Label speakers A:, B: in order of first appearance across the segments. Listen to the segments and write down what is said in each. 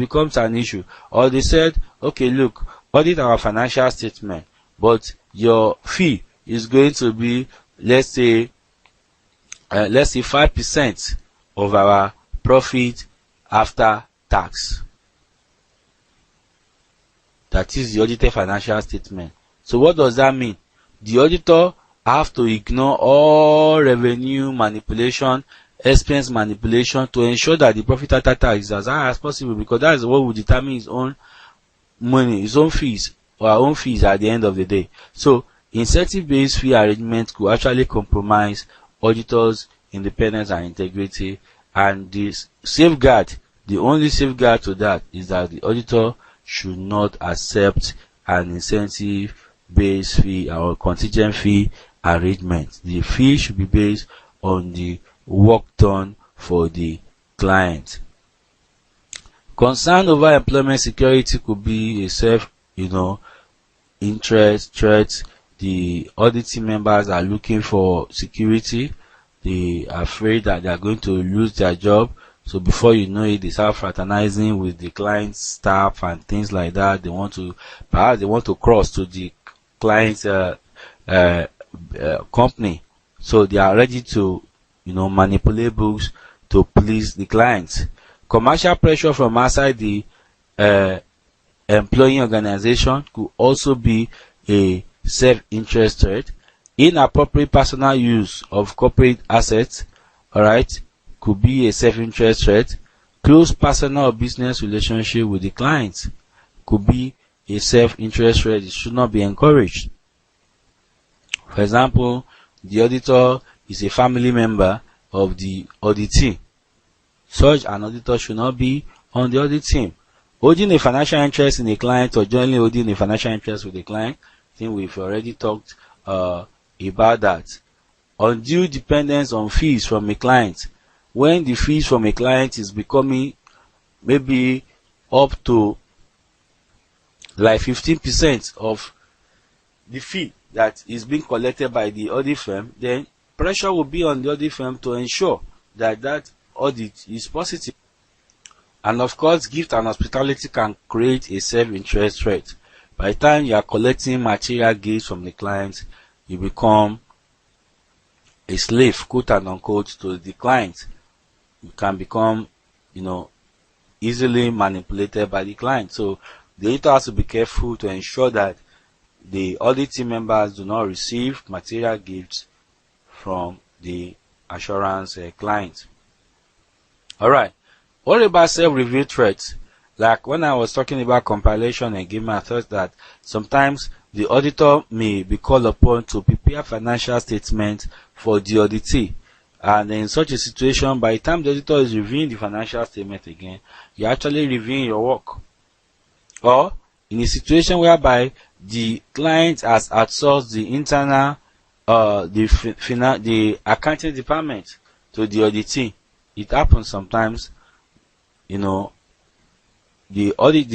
A: becomes an issue, or they said, okay, look, audit our financial statement, but your fee is going to be, let's say 5% of our profit after tax. That is the audited financial statement. So what does that mean? The auditor have to ignore all revenue manipulation, expense manipulation, to ensure that the profit after tax is as high as possible, because that is what will determine his own money, his own fees, or our own fees at the end of the day. So incentive-based fee arrangement could actually compromise auditors' independence and integrity, and this safeguard, the only safeguard to that is that the auditor should not accept an incentive-based fee or contingent fee arrangement. The fee should be based on the work done for the client. Concern over employment security could be a interest threat. The auditing members are looking for security. They are afraid that they are going to lose their job. So before you know it, they start fraternizing with the client's staff and things like that. Perhaps they want to cross to the client's company. So they are ready to, manipulate books to please the clients. Commercial pressure from outside the employing organization could also be a self-interest threat. Inappropriate personal use of corporate assets, alright, could be a self-interest threat. Close personal or business relationship with the client could be a self-interest threat. It should not be encouraged. For example, the auditor is a family member of the auditee. Such an auditor should not be on the audit team. Holding a financial interest in a client or jointly holding a financial interest with the client, I think we've already talked about that. Undue dependence on fees from a client. When the fees from a client is becoming maybe up to like 15% of the fee that is being collected by the audit firm, then pressure will be on the audit firm to ensure that that audit is positive. And of course, gift and hospitality can create a self-interest threat. By the time you are collecting material gifts from the client, you become a slave, quote and unquote, to the client. You can become, easily manipulated by the client. So the auditor has to be careful to ensure that the audit team members do not receive material gifts from the assurance client. Alright, what about self-review threats? Like when I was talking about compilation again, I thought that sometimes the auditor may be called upon to prepare financial statements for the auditee. And in such a situation, by the time the auditor is reviewing the financial statement again, you're actually reviewing your work. Or in a situation whereby the client has outsourced the internal, the accounting department to the auditee. It happens sometimes, the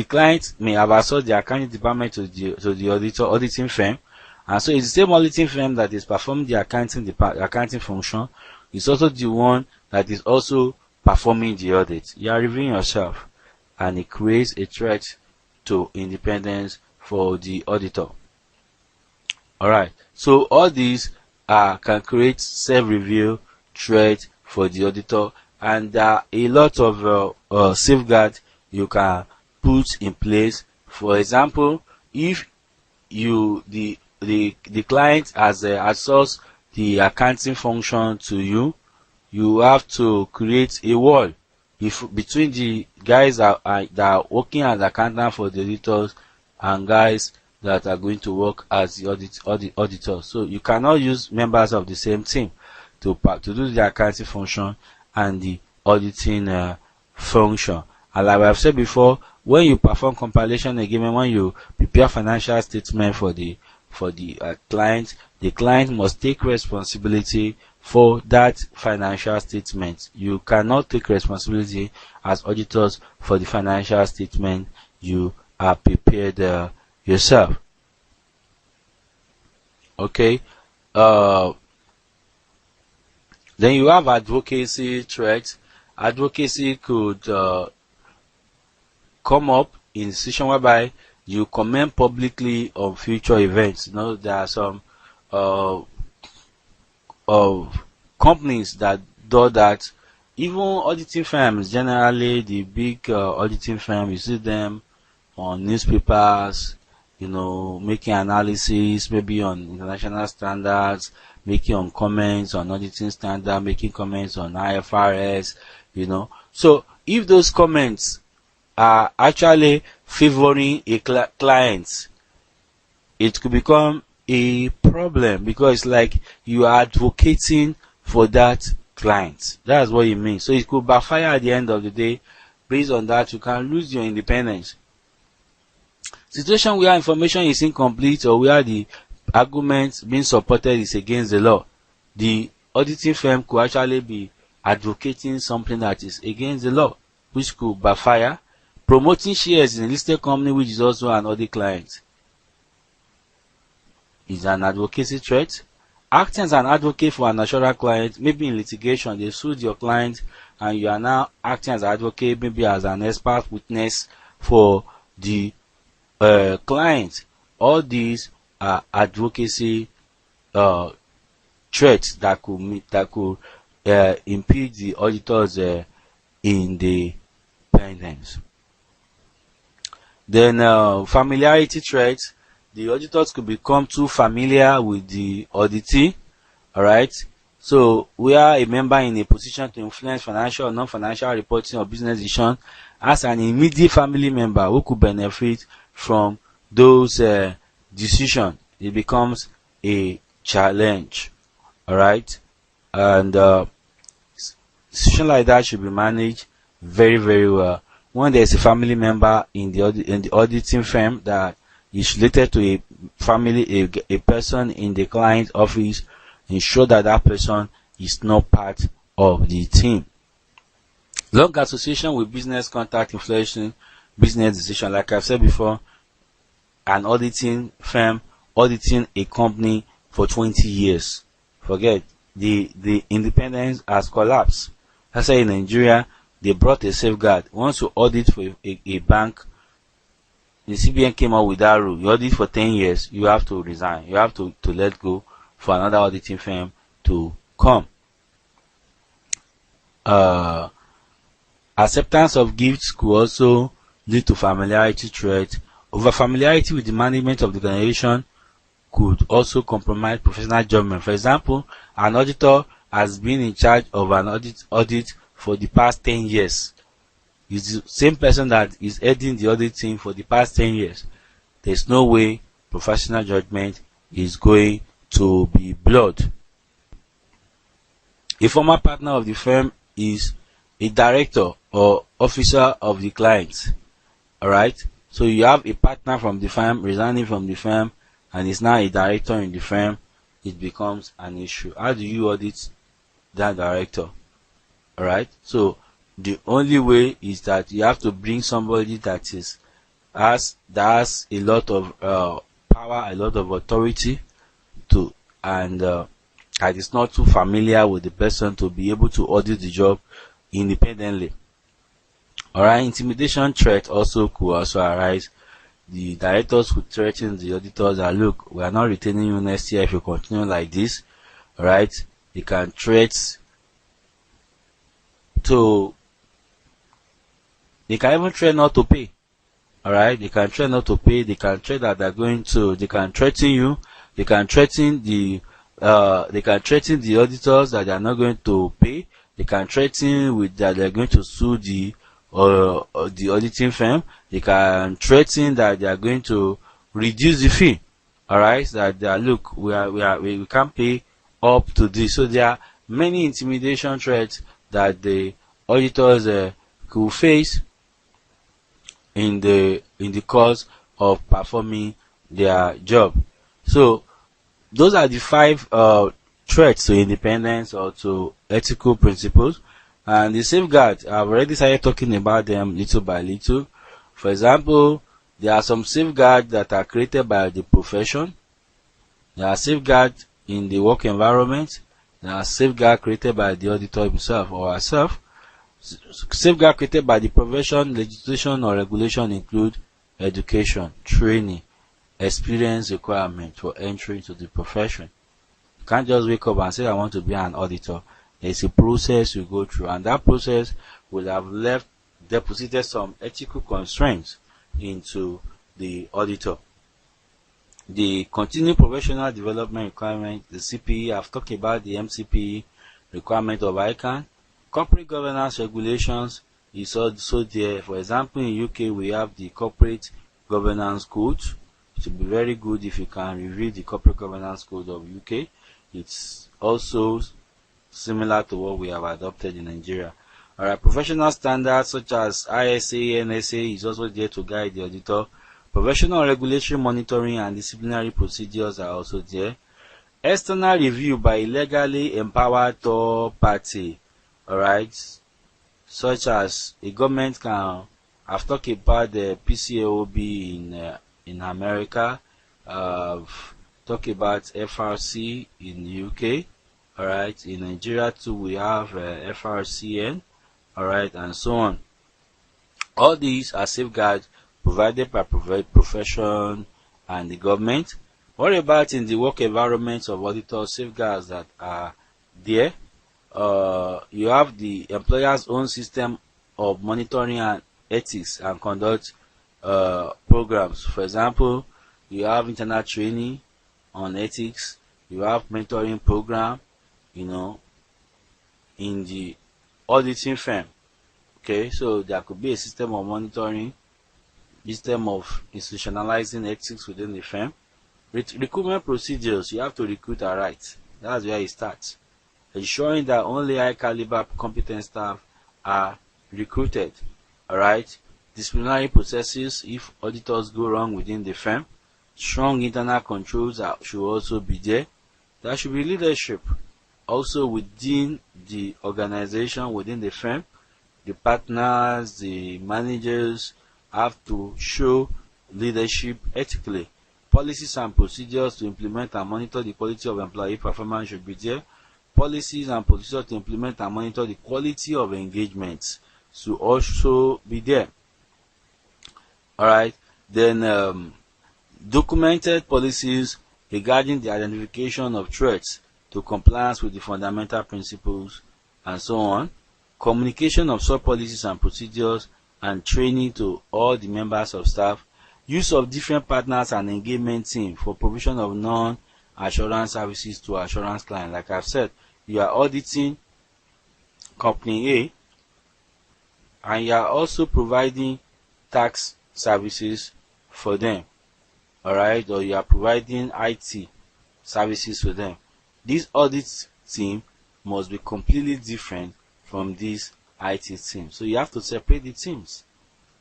A: client may have outsourced the accounting department to the auditing firm, and so it's the same auditing firm that is performing the accounting function. It's also the one that is also performing the audit. You are reviewing yourself, and it creates a threat to independence for the auditor. Alright, so all these can create self-review threat for the auditor, and there are a lot of safeguards you can put in place. For example, if the client has outsourced the accounting function to you, you have to create a wall between the guys that are working as accountant for the auditors and guys that are going to work as the auditor. So you cannot use members of the same team to do the accounting function and the auditing function. And like I've said before, when you perform compilation agreement, when you prepare financial statement for the client, the client must take responsibility for that financial statement. You cannot take responsibility as auditors for the financial statement you are prepared yourself. Okay. Then you have advocacy threats. Advocacy could come up in a situation whereby you comment publicly on future events. There are some uh, of companies that do that. Even auditing firms, generally the big auditing firms, you see them on newspapers, making analysis, maybe on international standards, making on comments on auditing standard, making comments on IFRS. So if those comments are actually favoring a client, it could become a problem, because it's like you are advocating for that client. That's what it means. So it could backfire at the end of the day. Based on that, you can lose your independence. Situation where information is incomplete or where the argument being supported is against the law, the auditing firm could actually be advocating something that is against the law, which could backfire. Promoting shares in a listed company which is also an audit client is an advocacy threat. Acting as an advocate for an assured client, maybe in litigation, they sued your client and you are now acting as an advocate, maybe as an expert witness for the client. All these are advocacy threats that could impede the auditor's independence. Then familiarity threats. The auditors could become too familiar with the auditee. Alright. So where a member in a position to influence financial or non-financial reporting or business decision as an immediate family member who could benefit from those decisions, it becomes a challenge. Alright. And situation like that should be managed very, very well. When there's a family member in the auditing firm that is related to a family, a person in the client office, ensure that that person is not part of the team. Long association with business contact influencing business decision. Like I've said before, an auditing firm auditing a company for 20 years. Forget, the independence has collapsed. That's why in Nigeria, they brought a safeguard. Once you audit for a bank, the CBN came out with that rule. You audit for 10 years, you have to resign. You have to let go for another auditing firm to come. Acceptance of gifts could also lead to familiarity threat. Over familiarity with the management of the organization could also compromise professional judgment. For example, an auditor has been in charge of an audit for the past 10 years. It's the same person that is heading the audit team for the past 10 years. There's no way professional judgment is going to be blurred. A former partner of the firm is a director or officer of the client. Alright? So you have a partner from the firm resigning from the firm and is now a director in the firm. It becomes an issue. How do you audit that director? Alright? So the only way is that you have to bring somebody that has a lot of power, a lot of authority and that is not too familiar with the person to be able to audit the job independently. Alright, intimidation threat could also arise. The directors could threaten the auditors that, look, we are not retaining you next year if you continue like this. Alright, they can they can even threaten not to pay. Alright, they can threaten not to pay, they can threaten that they can threaten you, they can threaten the auditors that they are not going to pay, they can threaten that they are going to sue the auditing firm, they can threaten that they are going to reduce the fee. Alright, that look, we can't pay up to this. So there are many intimidation threats that the auditors could face in the course of performing their job. So those are the 5 threats to independence or to ethical principles. And the safeguards, I've already started talking about them little by little. For example, there are some safeguards that are created by the profession. There are safeguards in the work environment. There are safeguards created by the auditor himself or herself. Safeguard created by the profession, legislation or regulation include education, training, experience requirement for entry into the profession. You can't just wake up and say I want to be an auditor. There's a process you go through, and that process will have deposited some ethical constraints into the auditor. The continuing professional development requirement, the CPE, I've talked about the MCPE requirement of ICAN. Corporate governance regulations is also there. For example, in UK we have the corporate governance code. It should be very good if you can review the corporate governance code of UK. It's also similar to what we have adopted in Nigeria. Alright, professional standards such as ISA, NSA is also there to guide the auditor. Professional regulatory monitoring and disciplinary procedures are also there. External review by a legally empowered third party. Alright, such as a government can. I've talked about the PCAOB in America. I've talked about FRC in the UK. Alright, in Nigeria too we have FRCN. Alright, and so on. All these are safeguards provided by profession and the government. What about in the work environment of auditors? Safeguards that are there. You have the employer's own system of monitoring and ethics and conduct programs. For example, you have internal training on ethics. You have mentoring program, in the auditing firm. Okay, so there could be a system of monitoring, system of institutionalizing ethics within the firm. Recruitment procedures, you have to recruit right. That's where it starts. Ensuring that only high caliber competent staff are recruited. Alright. Disciplinary processes if auditors go wrong within the firm. Strong internal controls should also be there. There should be leadership also within the organization, within the firm. The partners, the managers have to show leadership ethically. Policies and procedures to implement and monitor the quality of employee performance should be there. Policies and procedures to implement and monitor the quality of engagement should also be there. Alright, then documented policies regarding the identification of threats to compliance with the fundamental principles and so on. Communication of such policies and procedures and training to all the members of staff. Use of different partners and engagement team for provision of non-assurance services to assurance clients. Like I've said, you are auditing company A and you are also providing tax services for them. Alright, or you are providing IT services for them. This audit team must be completely different from this IT team. So you have to separate the teams.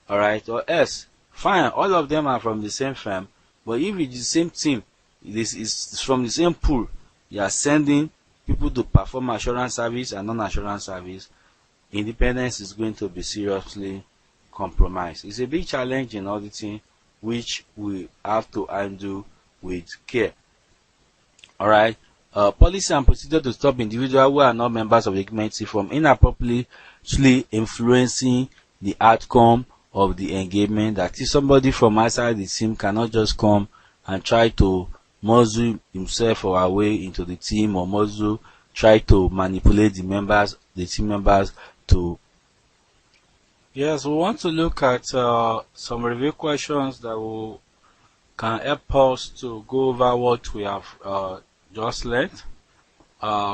A: Alright, or else, fine, all of them are from the same firm, but if it's the same team, this is from the same pool, you are sending people to perform assurance service and non-assurance service, independence is going to be seriously compromised. It's a big challenge in auditing, which we have to handle with care. Alright, policy and procedure to stop individuals who are not members of the committee from inappropriately influencing the outcome of the engagement. That is, somebody from outside the team cannot just come and try to muzzle himself or her way into the team, or try to manipulate the team members to. Yes, we want to look at some review questions that can help us to go over what we have just learned.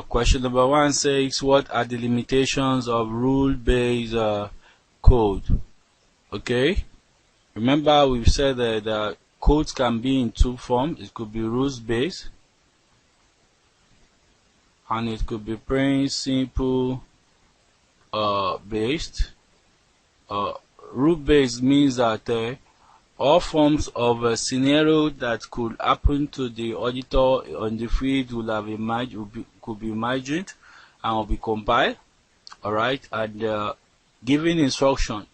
A: Question number 1 says, what are the limitations of rule-based code? Okay, remember we've said that the codes can be in two forms. It could be rules-based and it could be principle based. Rule-based means that all forms of a scenario that could happen to the auditor on the field will have could be imagined and will be compiled. Alright, and giving instruction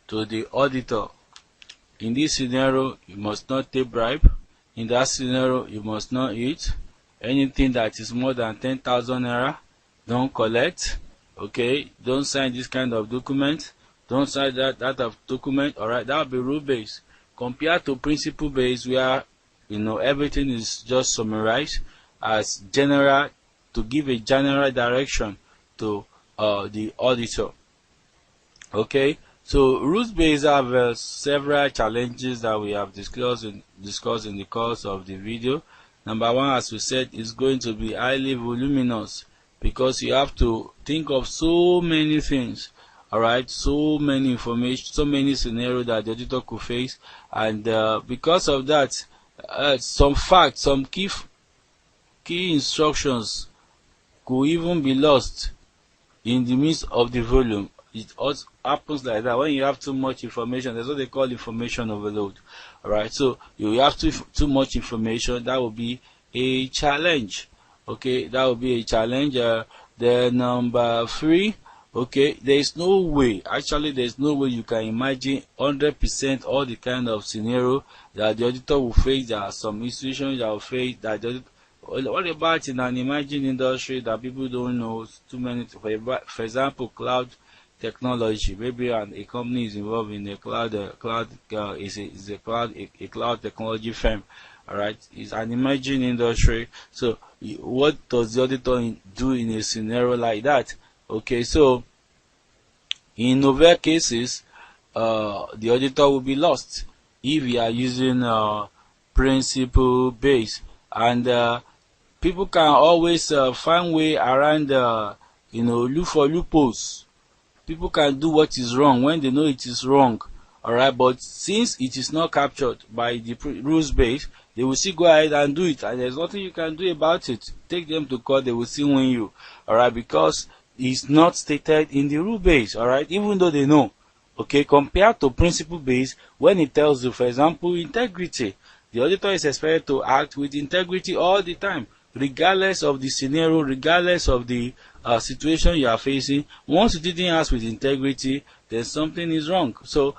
A: to the auditor. In this scenario, you must not take bribe. In that scenario, you must not eat anything that is more than 10,000 naira. Don't collect. Okay, don't sign this kind of document, don't sign that of document. All right, that will be rule based compared to principle based, where everything is just summarized as general, to give a general direction to the auditor. Okay, so rules based have several challenges that we have discussed in the course of the video. Number one, as we said, is going to be highly voluminous, because you have to think of so many things. All right, so many information, so many scenarios that the auditor could face, and because of that, some facts, some key instructions could even be lost in the midst of the volume. It also happens like that when you have too much information. That's what they call information overload. All right, so you have too much information. That will be a challenge. Okay, that will be a challenge. Then number 3, okay, there is no way. Actually, there is no way you can imagine 100% all the kind of scenario that the auditor will face. There are some institutions that will face that the auditor. What about in an emerging industry that people don't know too many? For example, cloud technology. Maybe a company is involved in a cloud cloud technology firm. All right, it's an emerging industry. So what does the auditor do in a scenario like that? Okay, so in novel cases, the auditor will be lost if we are using principle base, and people can always find way around, look for loopholes. People can do what is wrong when they know it is wrong. Alright, but since it is not captured by the rules base, they will still go ahead and do it, and there's nothing you can do about it. Take them to court, they will still win you. Alright, because it's not stated in the rule base. Alright, even though they know. Okay, compared to principle base, when it tells you, for example, integrity, the auditor is expected to act with integrity all the time, regardless of the scenario, regardless of the situation you are facing. Once you didn't act with integrity, then something is wrong. So